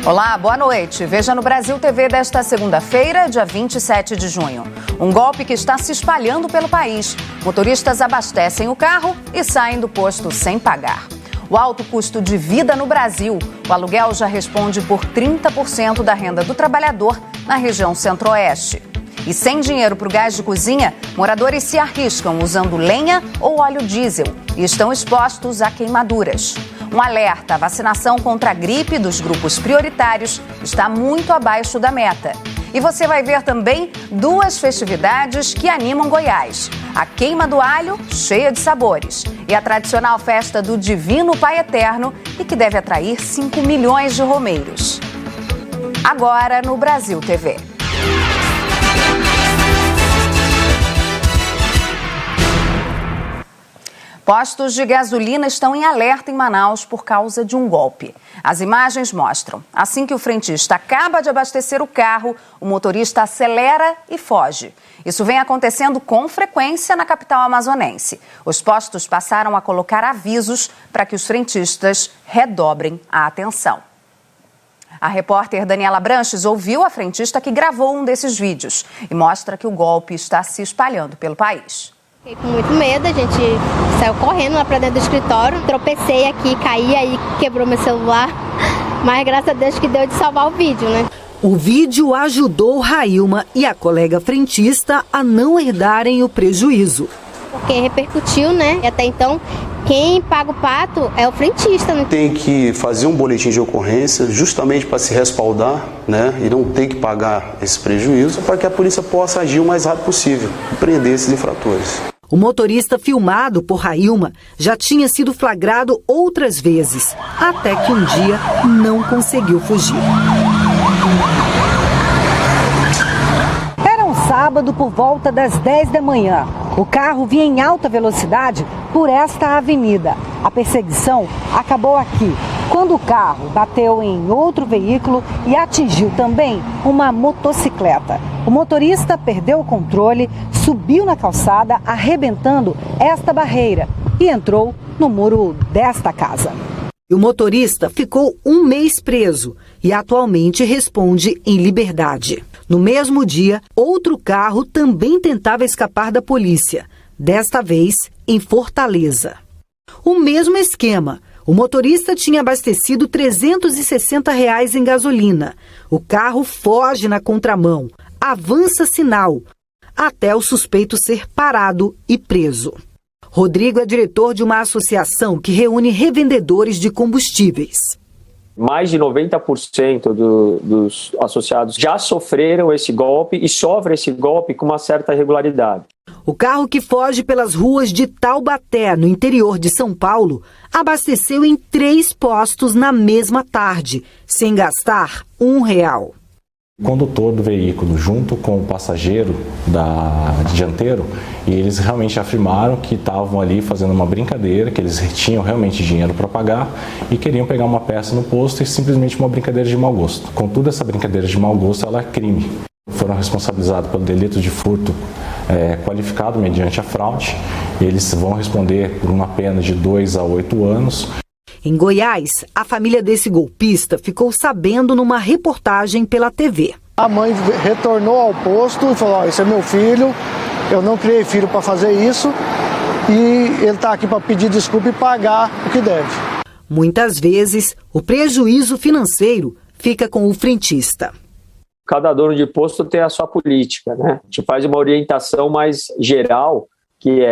Olá, boa noite. Veja no Brasil TV desta segunda-feira, dia 27 de junho. Um golpe que está se espalhando pelo país. Motoristas abastecem o carro e saem do posto sem pagar. O alto custo de vida no Brasil. O aluguel já responde por 30% da renda do trabalhador na região centro-oeste. E sem dinheiro para o gás de cozinha, moradores se arriscam usando lenha ou óleo diesel e estão expostos a queimaduras. Um alerta: a vacinação contra a gripe dos grupos prioritários está muito abaixo da meta. E você vai ver também duas festividades que animam Goiás. A Queima do Alho, cheia de sabores, e a tradicional festa do Divino Pai Eterno, e que deve atrair 5 milhões de romeiros. Agora no Brasil TV. Postos de gasolina estão em alerta em Manaus por causa de um golpe. As imagens mostram: assim que o frentista acaba de abastecer o carro, o motorista acelera e foge. Isso vem acontecendo com frequência na capital amazonense. Os postos passaram a colocar avisos para que os frentistas redobrem a atenção. A repórter Daniela Branches ouviu a frentista que gravou um desses vídeos e mostra que o golpe está se espalhando pelo país. Fiquei com muito medo, a gente saiu correndo lá pra dentro do escritório, tropecei aqui, caí, aí quebrou meu celular, mas graças a Deus que deu de salvar o vídeo, né? O vídeo ajudou Railma e a colega frentista a não herdarem o prejuízo. Porque repercutiu, né? E até então, quem paga o pato é o frentista, né? Tem que fazer um boletim de ocorrência justamente para se respaldar, né? E não ter que pagar esse prejuízo para que a polícia possa agir o mais rápido possível e prender esses infratores. O motorista filmado por Railma já tinha sido flagrado outras vezes, até que um dia não conseguiu fugir. Era um sábado por volta das 10 da manhã. O carro vinha em alta velocidade por esta avenida. A perseguição acabou aqui, quando o carro bateu em outro veículo e atingiu também uma motocicleta. O motorista perdeu o controle, subiu na calçada, arrebentando esta barreira e entrou no muro desta casa. E o motorista ficou um mês preso e atualmente responde em liberdade. No mesmo dia, outro carro também tentava escapar da polícia, desta vez em Fortaleza. O mesmo esquema. O motorista tinha abastecido R$ 360 em gasolina. O carro foge na contramão, avança sinal, até o suspeito ser parado e preso. Rodrigo é diretor de uma associação que reúne revendedores de combustíveis. Mais de 90% dos associados já sofreram esse golpe e sofrem esse golpe com uma certa regularidade. O carro que foge pelas ruas de Taubaté, no interior de São Paulo, abasteceu em 3 postos na mesma tarde, sem gastar R$1. O condutor do veículo junto com o passageiro dianteiro, e eles realmente afirmaram que estavam ali fazendo uma brincadeira, que eles tinham realmente dinheiro para pagar e queriam pegar uma peça no posto e simplesmente uma brincadeira de mau gosto. Contudo, essa brincadeira de mau gosto ela é crime. Foram responsabilizados pelo delito de furto qualificado mediante a fraude. Eles vão responder por uma pena de 2 a 8 anos. Em Goiás, a família desse golpista ficou sabendo numa reportagem pela TV. A mãe retornou ao posto e falou: esse é meu filho, eu não criei filho para fazer isso e ele está aqui para pedir desculpa e pagar o que deve. Muitas vezes, o prejuízo financeiro fica com o frentista. Cada dono de posto tem a sua política, né? A gente faz uma orientação mais geral, que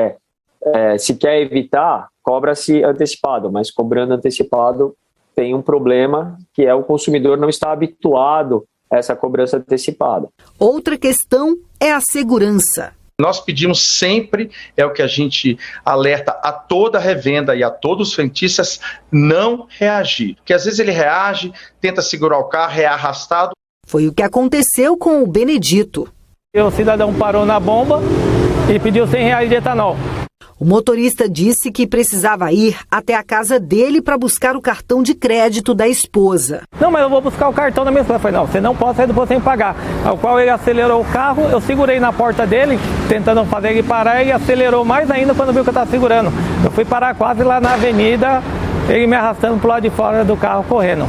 se quer evitar, cobra-se antecipado, mas cobrando antecipado tem um problema, que é o consumidor não está habituado a essa cobrança antecipada. Outra questão é a segurança. Nós pedimos sempre, é o que a gente alerta a toda a revenda e a todos os frentistas, não reagir. Porque às vezes ele reage, tenta segurar o carro, é arrastado. Foi o que aconteceu com o Benedito. O cidadão parou na bomba e pediu R$100 de etanol. O motorista disse que precisava ir até a casa dele para buscar o cartão de crédito da esposa. Não, mas eu vou buscar o cartão da minha esposa. Eu falei, não, você não pode sair do posto sem pagar. Ao qual ele acelerou o carro, eu segurei na porta dele, tentando fazer ele parar, e acelerou mais ainda quando viu que eu estava segurando. Eu fui parar quase lá na avenida, ele me arrastando para o lado de fora do carro, correndo.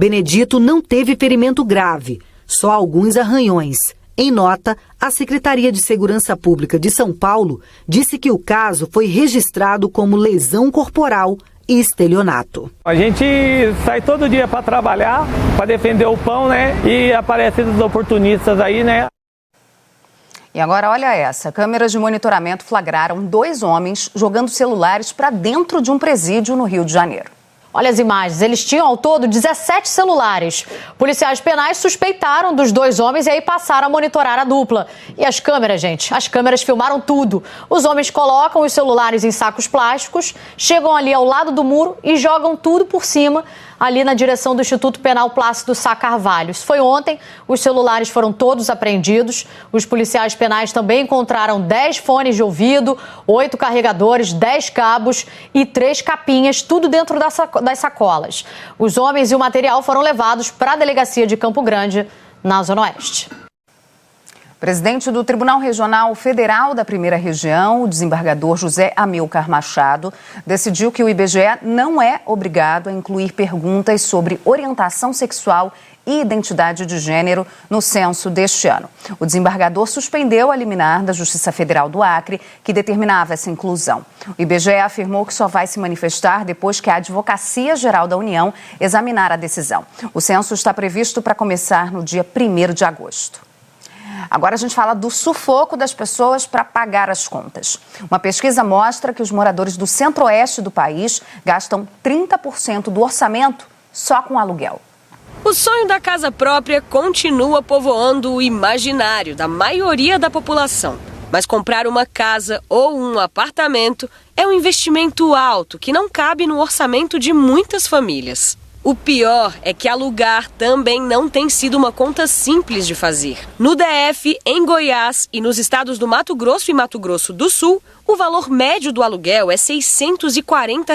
Benedito não teve ferimento grave, só alguns arranhões. Em nota, a Secretaria de Segurança Pública de São Paulo disse que o caso foi registrado como lesão corporal e estelionato. A gente sai todo dia para trabalhar, para defender o pão, né? E aparecem os oportunistas aí, né? E agora olha essa, câmeras de monitoramento flagraram 2 homens jogando celulares para dentro de um presídio no Rio de Janeiro. Olha as imagens, eles tinham ao todo 17 celulares. Policiais penais suspeitaram dos 2 homens e aí passaram a monitorar a dupla. E as câmeras, gente, as câmeras filmaram tudo. Os homens colocam os celulares em sacos plásticos, chegam ali ao lado do muro e jogam tudo por cima, ali na direção do Instituto Penal Plácido Sá Carvalho. Isso foi ontem, os celulares foram todos apreendidos. Os policiais penais também encontraram 10 fones de ouvido, 8 carregadores, 10 cabos e 3 capinhas, tudo dentro das sacolas. Os homens e o material foram levados para a delegacia de Campo Grande, na Zona Oeste. Presidente do Tribunal Regional Federal da Primeira Região, o desembargador José Amilcar Machado, decidiu que o IBGE não é obrigado a incluir perguntas sobre orientação sexual e identidade de gênero no censo deste ano. O desembargador suspendeu a liminar da Justiça Federal do Acre, que determinava essa inclusão. O IBGE afirmou que só vai se manifestar depois que a Advocacia Geral da União examinar a decisão. O censo está previsto para começar no dia 1º de agosto. Agora a gente fala do sufoco das pessoas para pagar as contas. Uma pesquisa mostra que os moradores do centro-oeste do país gastam 30% do orçamento só com aluguel. O sonho da casa própria continua povoando o imaginário da maioria da população. Mas comprar uma casa ou um apartamento é um investimento alto que não cabe no orçamento de muitas famílias. O pior é que alugar também não tem sido uma conta simples de fazer. No DF, em Goiás e nos estados do Mato Grosso e Mato Grosso do Sul, o valor médio do aluguel é R$ 640,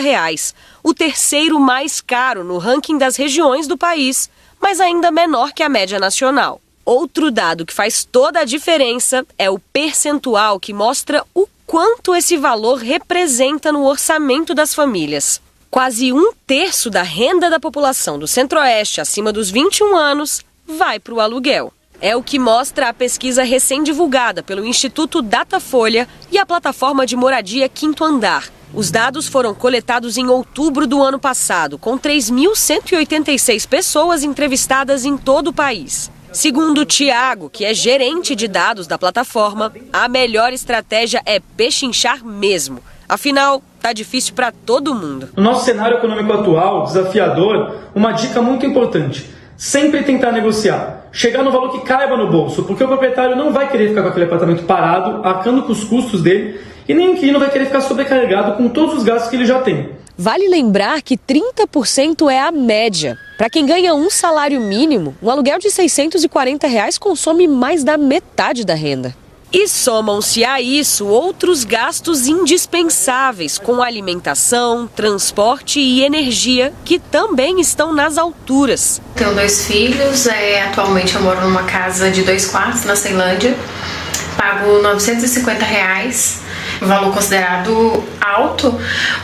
o terceiro mais caro no ranking das regiões do país, mas ainda menor que a média nacional. Outro dado que faz toda a diferença é o percentual que mostra o quanto esse valor representa no orçamento das famílias. Quase 1/3 da renda da população do Centro-Oeste acima dos 21 anos vai para o aluguel. É o que mostra a pesquisa recém-divulgada pelo Instituto Datafolha e a plataforma de moradia Quinto Andar. Os dados foram coletados em outubro do ano passado, com 3.186 pessoas entrevistadas em todo o país. Segundo o Tiago, que é gerente de dados da plataforma, a melhor estratégia é pechinchar mesmo. Afinal, tá difícil para todo mundo. No nosso cenário econômico atual, desafiador, uma dica muito importante: sempre tentar negociar. Chegar no valor que caiba no bolso, porque o proprietário não vai querer ficar com aquele apartamento parado, arcando com os custos dele, e nem o inquilino vai querer ficar sobrecarregado com todos os gastos que ele já tem. Vale lembrar que 30% é a média. Para quem ganha um salário mínimo, um aluguel de R$ 640 consome mais da metade da renda. E somam-se a isso outros gastos indispensáveis, com alimentação, transporte e energia, que também estão nas alturas. Tenho 2 filhos, atualmente eu moro numa casa de 2 quartos na Ceilândia, pago R$ 950, um valor considerado alto,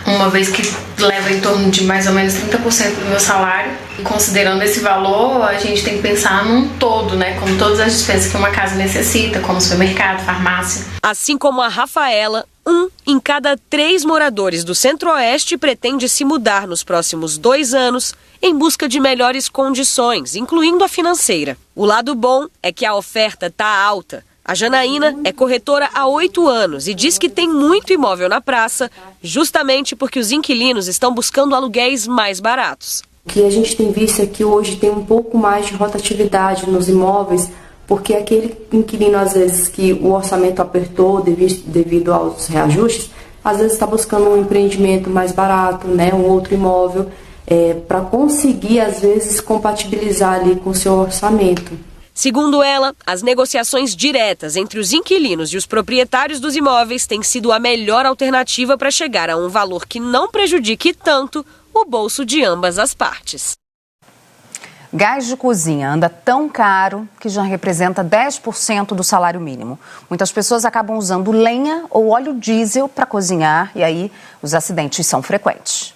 uma vez que leva em torno de mais ou menos 30% do meu salário. E considerando esse valor, a gente tem que pensar num todo, né? Como todas as despesas que uma casa necessita, como supermercado, farmácia. Assim como a Rafaela, 1 em cada 3 moradores do Centro-Oeste pretende se mudar nos próximos 2 anos em busca de melhores condições, incluindo a financeira. O lado bom é que a oferta está alta. A Janaína é corretora há 8 anos e diz que tem muito imóvel na praça, justamente porque os inquilinos estão buscando aluguéis mais baratos. O que a gente tem visto é que hoje tem um pouco mais de rotatividade nos imóveis, porque aquele inquilino, às vezes, que o orçamento apertou devido aos reajustes, às vezes está buscando um empreendimento mais barato, né, um outro imóvel, para conseguir, às vezes, compatibilizar ali com o seu orçamento. Segundo ela, as negociações diretas entre os inquilinos e os proprietários dos imóveis têm sido a melhor alternativa para chegar a um valor que não prejudique tanto o bolso de ambas as partes. Gás de cozinha anda tão caro que já representa 10% do salário mínimo. Muitas pessoas acabam usando lenha ou óleo diesel para cozinhar e aí os acidentes são frequentes.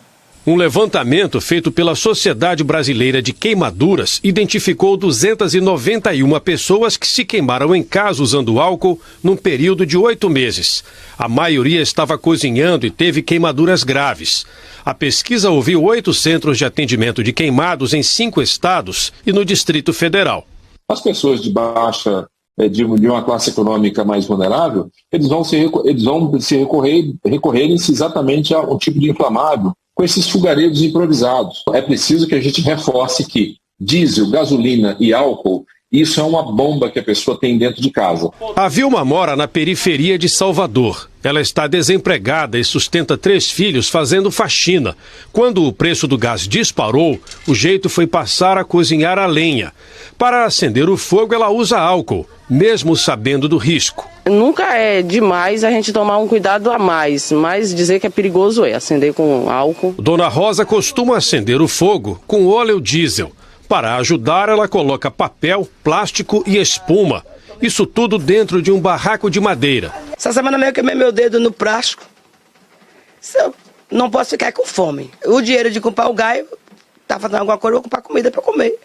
Um levantamento feito pela Sociedade Brasileira de Queimaduras identificou 291 pessoas que se queimaram em casa usando álcool num período de 8 meses. A maioria estava cozinhando e teve queimaduras graves. A pesquisa ouviu 8 centros de atendimento de queimados em 5 estados e no Distrito Federal. As pessoas de baixa, de uma classe econômica mais vulnerável, eles vão se recorrerem exatamente a um tipo de inflamável, com esses fogareiros improvisados. É preciso que a gente reforce que diesel, gasolina e álcool, isso é uma bomba que a pessoa tem dentro de casa. A Vilma mora na periferia de Salvador. Ela está desempregada e sustenta 3 filhos fazendo faxina. Quando o preço do gás disparou, o jeito foi passar a cozinhar a lenha. Para acender o fogo, ela usa álcool, mesmo sabendo do risco. Nunca é demais a gente tomar um cuidado a mais, mas dizer que é perigoso acender com álcool. Dona Rosa costuma acender o fogo com óleo diesel. Para ajudar, ela coloca papel, plástico e espuma. Isso tudo dentro de um barraco de madeira. Essa semana mesmo eu queimei meu dedo no plástico. Eu não posso ficar com fome. O dinheiro de comprar o gás, tá fazendo alguma coisa, eu vou comprar comida para comer.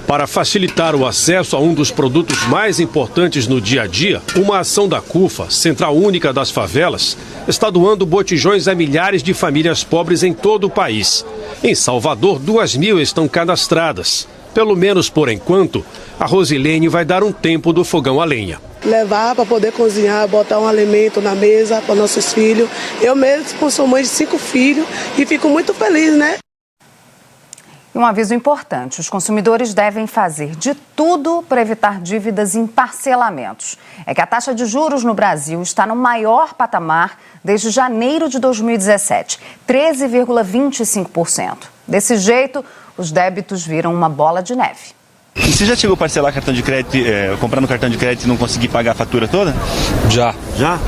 Para facilitar o acesso a um dos produtos mais importantes no dia a dia, uma ação da CUFA, Central Única das Favelas, está doando botijões a milhares de famílias pobres em todo o país. Em Salvador, 2.000 estão cadastradas. Pelo menos por enquanto, a Rosilene vai dar um tempo do fogão a lenha. Levar para poder cozinhar, botar um alimento na mesa para nossos filhos. Eu mesmo sou mãe de 5 filhos e fico muito feliz, né? E um aviso importante, os consumidores devem fazer de tudo para evitar dívidas em parcelamentos. É que a taxa de juros no Brasil está no maior patamar desde janeiro de 2017, 13,25%. Desse jeito, os débitos viram uma bola de neve. E você já chegou a parcelar cartão de crédito, comprar no cartão de crédito e não conseguir pagar a fatura toda? Já. Já?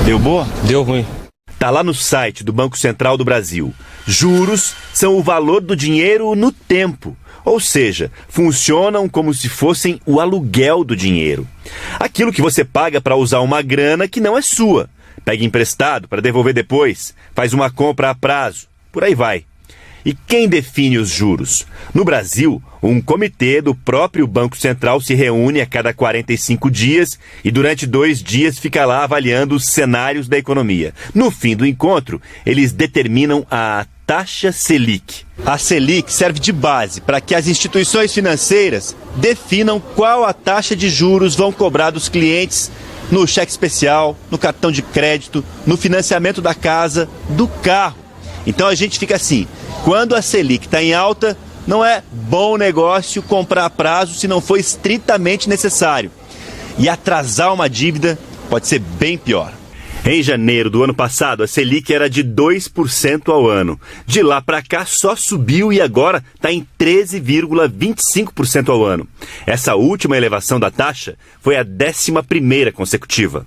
Deu boa? Deu ruim. Tá lá no site do Banco Central do Brasil. Juros são o valor do dinheiro no tempo, ou seja, funcionam como se fossem o aluguel do dinheiro. Aquilo que você paga para usar uma grana que não é sua. Pega emprestado para devolver depois, faz uma compra a prazo, por aí vai. E quem define os juros? No Brasil, um comitê do próprio Banco Central se reúne a cada 45 dias e durante 2 dias fica lá avaliando os cenários da economia. No fim do encontro, eles determinam a taxa Selic. A Selic serve de base para que as instituições financeiras definam qual a taxa de juros vão cobrar dos clientes no cheque especial, no cartão de crédito, no financiamento da casa, do carro. Então a gente fica assim, quando a Selic está em alta, não é bom negócio comprar a prazo se não for estritamente necessário. E atrasar uma dívida pode ser bem pior. Em janeiro do ano passado, a Selic era de 2% ao ano. De lá para cá só subiu e agora está em 13,25% ao ano. Essa última elevação da taxa foi a 11ª consecutiva.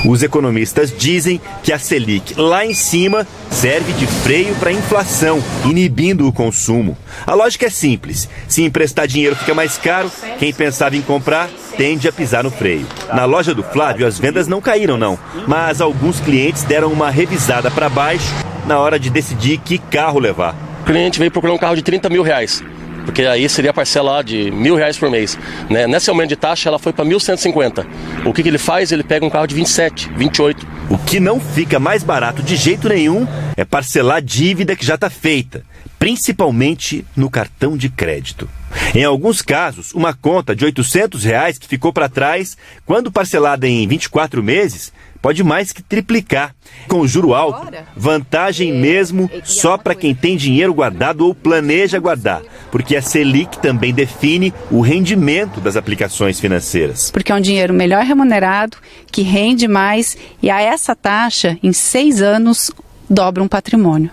Os economistas dizem que a Selic lá em cima serve de freio para a inflação, inibindo o consumo. A lógica é simples. Se emprestar dinheiro fica mais caro, quem pensava em comprar tende a pisar no freio. Na loja do Flávio as vendas não caíram não, mas alguns clientes deram uma revisada para baixo na hora de decidir que carro levar. O cliente veio procurar um carro de 30 mil reais. Porque aí seria a parcela de R$1.000 por mês. Né? Nesse aumento de taxa, ela foi para 1.150. O que ele faz? Ele pega um carro de 27, 28. O que não fica mais barato de jeito nenhum é parcelar a dívida que já está feita, principalmente no cartão de crédito. Em alguns casos, uma conta de R$800 que ficou para trás, quando parcelada em 24 meses, pode mais que triplicar. Com juro alto, vantagem mesmo só para quem tem dinheiro guardado ou planeja guardar, porque a Selic também define o rendimento das aplicações financeiras. Porque é um dinheiro melhor remunerado, que rende mais e a essa taxa, em 6 anos, dobra um patrimônio.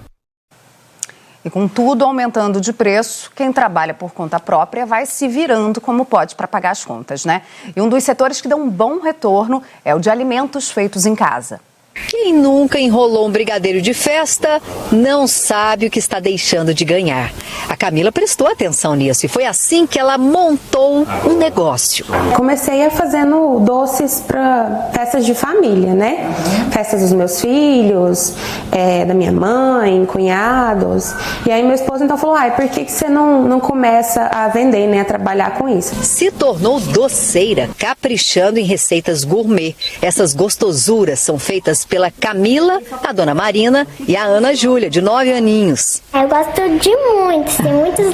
E com tudo aumentando de preço, quem trabalha por conta própria vai se virando como pode para pagar as contas, né? E um dos setores que dá um bom retorno é o de alimentos feitos em casa. Quem nunca enrolou um brigadeiro de festa não sabe o que está deixando de ganhar. A Camila prestou atenção nisso e foi assim que ela montou um negócio. Comecei a fazendo doces para festas de família, né? Festas dos meus filhos, da minha mãe, cunhados. E aí meu esposo então falou, por que você não começa a vender, né? A trabalhar com isso. Se tornou doceira, caprichando em receitas gourmet. Essas gostosuras são feitas pela Camila, a dona Marina e a Ana Júlia, de 9 aninhos. Eu gosto de muitos, tem muitos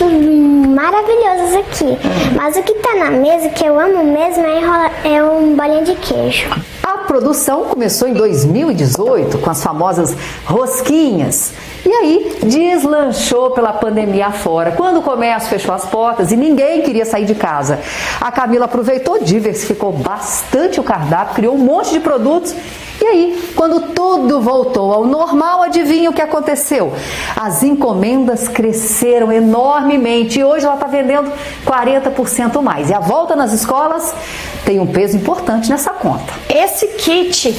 maravilhosos aqui. Mas o que tá na mesa, que eu amo mesmo, é um bolinho de queijo. A produção começou em 2018 com as famosas rosquinhas. E aí deslanchou pela pandemia afora. Quando o comércio fechou as portas e ninguém queria sair de casa, a Camila aproveitou, diversificou bastante o cardápio, criou um monte de produtos. E aí, quando tudo voltou ao normal, adivinha o que aconteceu? As encomendas cresceram enormemente e hoje ela está vendendo 40% mais. E a volta nas escolas tem um peso importante nessa conta. Esse kit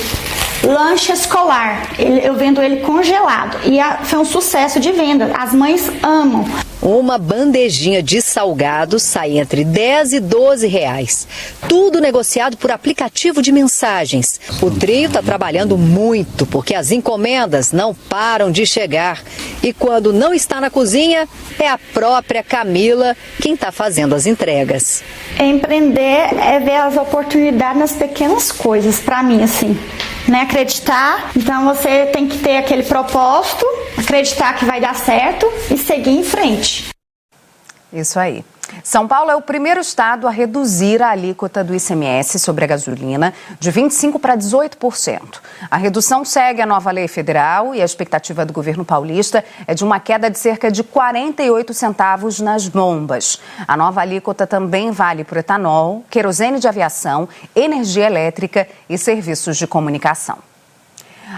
lanche escolar, eu vendo ele congelado e foi um sucesso de venda. As mães amam. Uma bandejinha de salgados sai entre 10 e 12 reais. Tudo negociado por aplicativo de mensagens. O trio está trabalhando muito porque as encomendas não param de chegar. E quando não está na cozinha, é a própria Camila quem está fazendo as entregas. Empreender é ver as oportunidades nas pequenas coisas, para mim, assim. Né, acreditar, então você tem que ter aquele propósito, acreditar que vai dar certo e seguir em frente. Isso aí. São Paulo é o primeiro estado a reduzir a alíquota do ICMS sobre a gasolina de 25% para 18%. A redução segue a nova lei federal e a expectativa do governo paulista é de uma queda de cerca de 48 centavos nas bombas. A nova alíquota também vale para o etanol, querosene de aviação, energia elétrica e serviços de comunicação.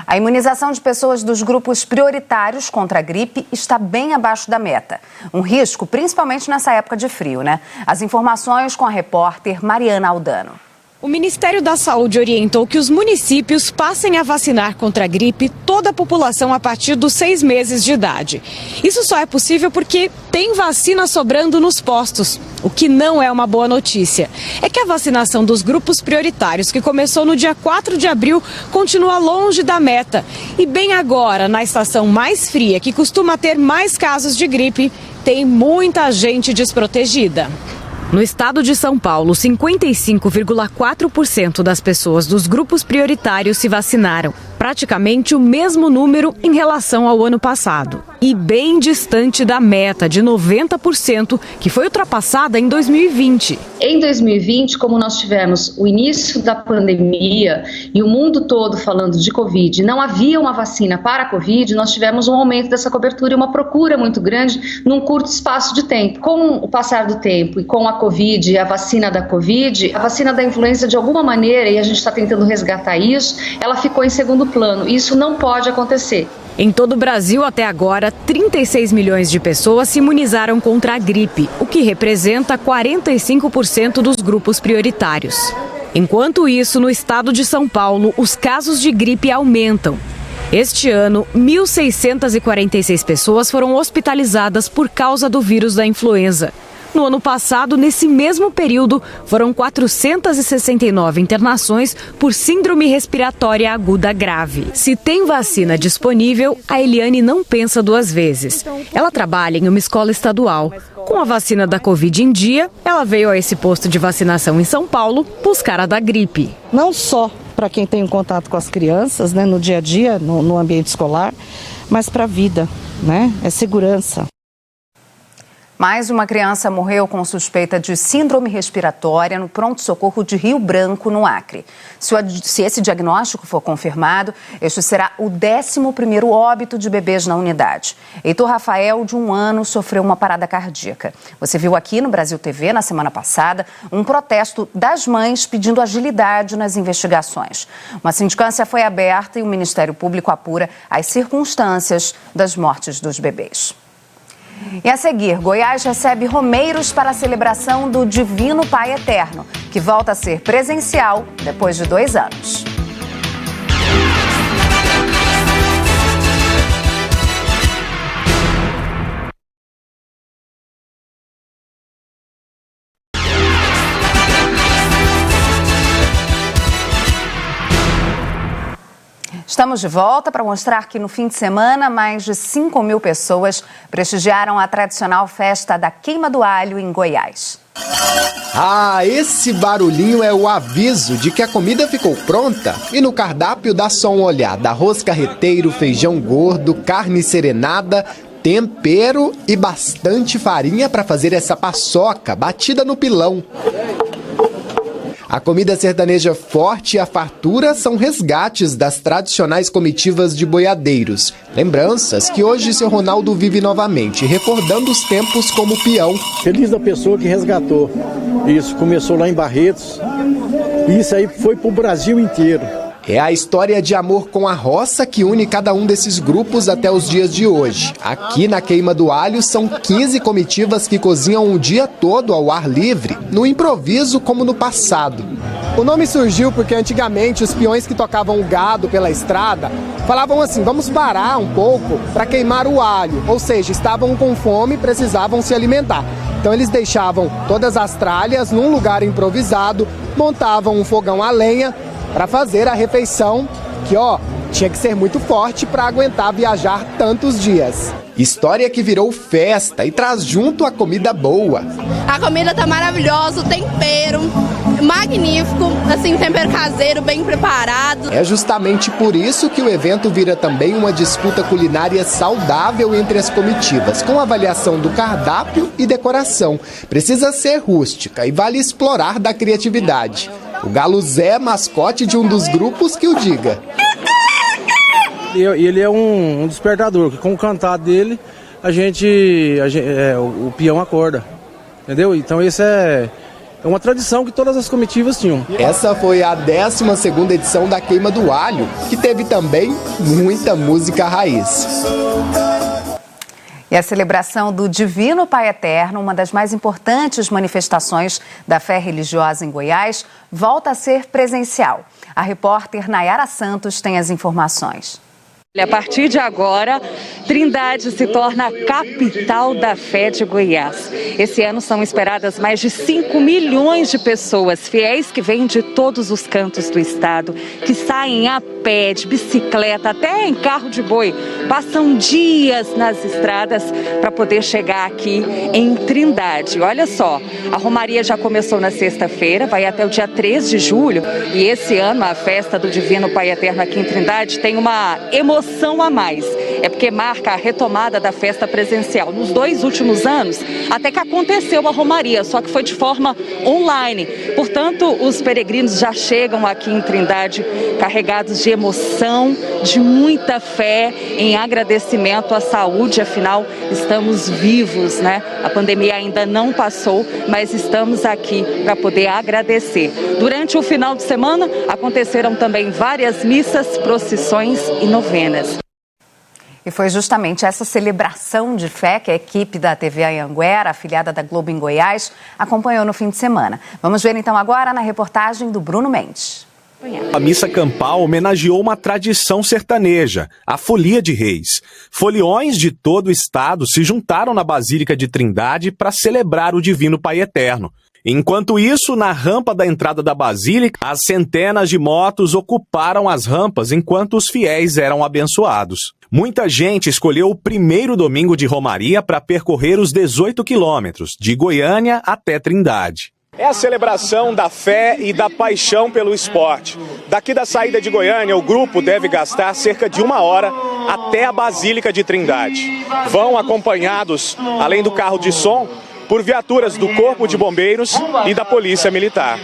A imunização de pessoas dos grupos prioritários contra a gripe está bem abaixo da meta. Um risco, principalmente nessa época de frio, né? As informações com a repórter Mariana Aldano. O Ministério da Saúde orientou que os municípios passem a vacinar contra a gripe toda a população a partir dos 6 meses de idade. Isso só é possível porque tem vacina sobrando nos postos, o que não é uma boa notícia. É que a vacinação dos grupos prioritários, que começou no dia 4 de abril, continua longe da meta. E bem agora, na estação mais fria, que costuma ter mais casos de gripe, tem muita gente desprotegida. No estado de São Paulo, 55,4% das pessoas dos grupos prioritários se vacinaram. Praticamente o mesmo número em relação ao ano passado. E bem distante da meta de 90%, que foi ultrapassada em 2020. Em 2020, como nós tivemos o início da pandemia e o mundo todo falando de Covid, não havia uma vacina para a Covid, nós tivemos um aumento dessa cobertura e uma procura muito grande num curto espaço de tempo. Com o passar do tempo e com a Covid e a vacina da Covid, a vacina da influenza de alguma maneira, e a gente está tentando resgatar isso, ela ficou em segundo plano. Isso não pode acontecer. Em todo o Brasil, até agora, 36 milhões de pessoas se imunizaram contra a gripe, o que representa 45% dos grupos prioritários. Enquanto isso, no estado de São Paulo, os casos de gripe aumentam. Este ano, 1.646 pessoas foram hospitalizadas por causa do vírus da influenza. No ano passado, nesse mesmo período, foram 469 internações por síndrome respiratória aguda grave. Se tem vacina disponível, a Eliane não pensa duas vezes. Ela trabalha em uma escola estadual. Com a vacina da Covid em dia, ela veio a esse posto de vacinação em São Paulo buscar a da gripe. Não só para quem tem contato com as crianças, né, no dia a dia, no ambiente escolar, mas para a vida, né? É segurança. Mais uma criança morreu com suspeita de síndrome respiratória no pronto-socorro de Rio Branco, no Acre. Se esse diagnóstico for confirmado, este será o 11º óbito de bebês na unidade. Heitor Rafael, de 1 ano, sofreu uma parada cardíaca. Você viu aqui no Brasil TV, na semana passada, um protesto das mães pedindo agilidade nas investigações. Uma sindicância foi aberta e o Ministério Público apura as circunstâncias das mortes dos bebês. E a seguir, Goiás recebe romeiros para a celebração do Divino Pai Eterno, que volta a ser presencial depois de 2 anos. Estamos de volta para mostrar que no fim de semana, mais de 5.000 pessoas prestigiaram a tradicional festa da Queima do Alho em Goiás. Ah, esse barulhinho é o aviso de que a comida ficou pronta. E no cardápio dá só uma olhada: arroz carreteiro, feijão gordo, carne serenada, tempero e bastante farinha para fazer essa paçoca batida no pilão. A comida sertaneja forte e a fartura são resgates das tradicionais comitivas de boiadeiros. Lembranças que hoje seu Ronaldo vive novamente, recordando os tempos como peão. Feliz da pessoa que resgatou. Isso começou lá em Barretos. E isso aí foi pro Brasil inteiro. É a história de amor com a roça que une cada um desses grupos até os dias de hoje. Aqui na Queima do Alho são 15 comitivas que cozinham o dia todo ao ar livre, no improviso como no passado. O nome surgiu porque antigamente os peões que tocavam o gado pela estrada falavam assim: vamos parar um pouco para queimar o alho, ou seja, estavam com fome e precisavam se alimentar. Então eles deixavam todas as tralhas num lugar improvisado, montavam um fogão a lenha para fazer a refeição, que tinha que ser muito forte para aguentar viajar tantos dias. História que virou festa e traz junto a comida boa. A comida tá maravilhosa, o tempero magnífico, assim, tempero caseiro, bem preparado. É justamente por isso que o evento vira também uma disputa culinária saudável entre as comitivas, com avaliação do cardápio e decoração. Precisa ser rústica e vale explorar da criatividade. O Galo Zé, mascote de um dos grupos, que o diga. Ele é um despertador, que com o cantar dele, o peão acorda, entendeu? Então isso é uma tradição que todas as comitivas tinham. Essa foi a 12ª edição da Queima do Alho, que teve também muita música raiz. E a celebração do Divino Pai Eterno, uma das mais importantes manifestações da fé religiosa em Goiás, volta a ser presencial. A repórter Nayara Santos tem as informações. A partir de agora, Trindade se torna a capital da fé de Goiás. Esse ano são esperadas mais de 5 milhões de pessoas, fiéis que vêm de todos os cantos do estado, que saem a pé, de bicicleta, até em carro de boi, passam dias nas estradas para poder chegar aqui em Trindade. Olha só, a romaria já começou na sexta-feira, vai até o dia 3 de julho, e esse ano a festa do Divino Pai Eterno aqui em Trindade tem uma emoção a mais. É porque marca a retomada da festa presencial. Nos 2 últimos anos, até que aconteceu a romaria, só que foi de forma online. Portanto, os peregrinos já chegam aqui em Trindade carregados de emoção, de muita fé, em agradecimento à saúde. Afinal, estamos vivos, né? A pandemia ainda não passou, mas estamos aqui para poder agradecer. Durante o final de semana, aconteceram também várias missas, procissões e novenas. E foi justamente essa celebração de fé que a equipe da TV Anhanguera, afiliada da Globo em Goiás, acompanhou no fim de semana. Vamos ver então agora na reportagem do Bruno Mendes. A missa campal homenageou uma tradição sertaneja, a Folia de Reis. Foliões de todo o estado se juntaram na Basílica de Trindade para celebrar o Divino Pai Eterno. Enquanto isso, na rampa da entrada da Basílica, as centenas de motos ocuparam as rampas enquanto os fiéis eram abençoados. Muita gente escolheu o primeiro domingo de romaria para percorrer os 18 quilômetros, de Goiânia até Trindade. É a celebração da fé e da paixão pelo esporte. Daqui da saída de Goiânia, o grupo deve gastar cerca de 1 hora até a Basílica de Trindade. Vão acompanhados, além do carro de som, por viaturas do Corpo de Bombeiros e da Polícia Militar.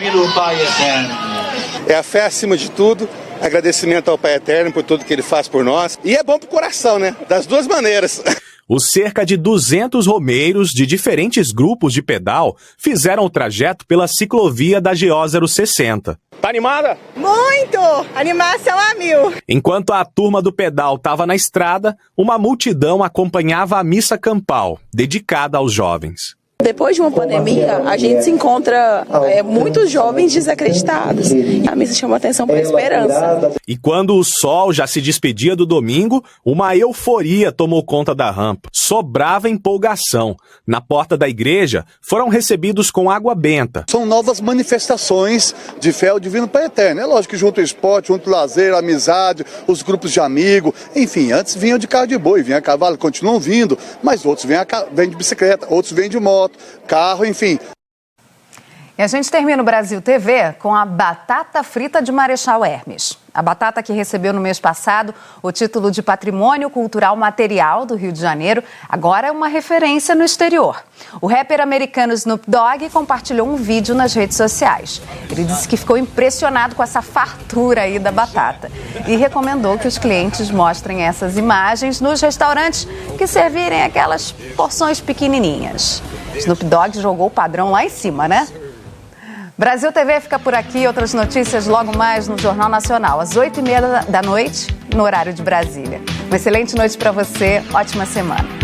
É a fé acima de tudo, agradecimento ao Pai Eterno por tudo que ele faz por nós. E é bom pro coração, né? Das duas maneiras. Os cerca de 200 romeiros de diferentes grupos de pedal fizeram o trajeto pela ciclovia da GO 060. Tá animada? Muito! Animação a 1000! Enquanto a turma do pedal estava na estrada, uma multidão acompanhava a missa campal, dedicada aos jovens. Depois de uma pandemia, a gente se encontra muitos jovens desacreditados. A missa chama atenção para a esperança. E quando o sol já se despedia do domingo, uma euforia tomou conta da rampa. Sobrava empolgação. Na porta da igreja, foram recebidos com água benta. São novas manifestações de fé ao Divino Pai Eterno. É lógico que junto ao esporte, junto ao lazer, a amizade, os grupos de amigos, enfim, antes vinham de carro de boi, vinham a cavalo, continuam vindo, mas outros vêm de bicicleta, outros vêm de moto, carro, enfim. E a gente termina o Brasil TV com a batata frita de Marechal Hermes. A batata que recebeu no mês passado o título de Patrimônio Cultural Material do Rio de Janeiro, agora é uma referência no exterior. O rapper americano Snoop Dogg compartilhou um vídeo nas redes sociais. Ele disse que ficou impressionado com essa fartura aí da batata e recomendou que os clientes mostrem essas imagens nos restaurantes que servirem aquelas porções pequenininhas. Snoop Dogg jogou o padrão lá em cima, né? Brasil TV fica por aqui. Outras notícias logo mais no Jornal Nacional, às 8h30 da noite, no horário de Brasília. Uma excelente noite para você, ótima semana.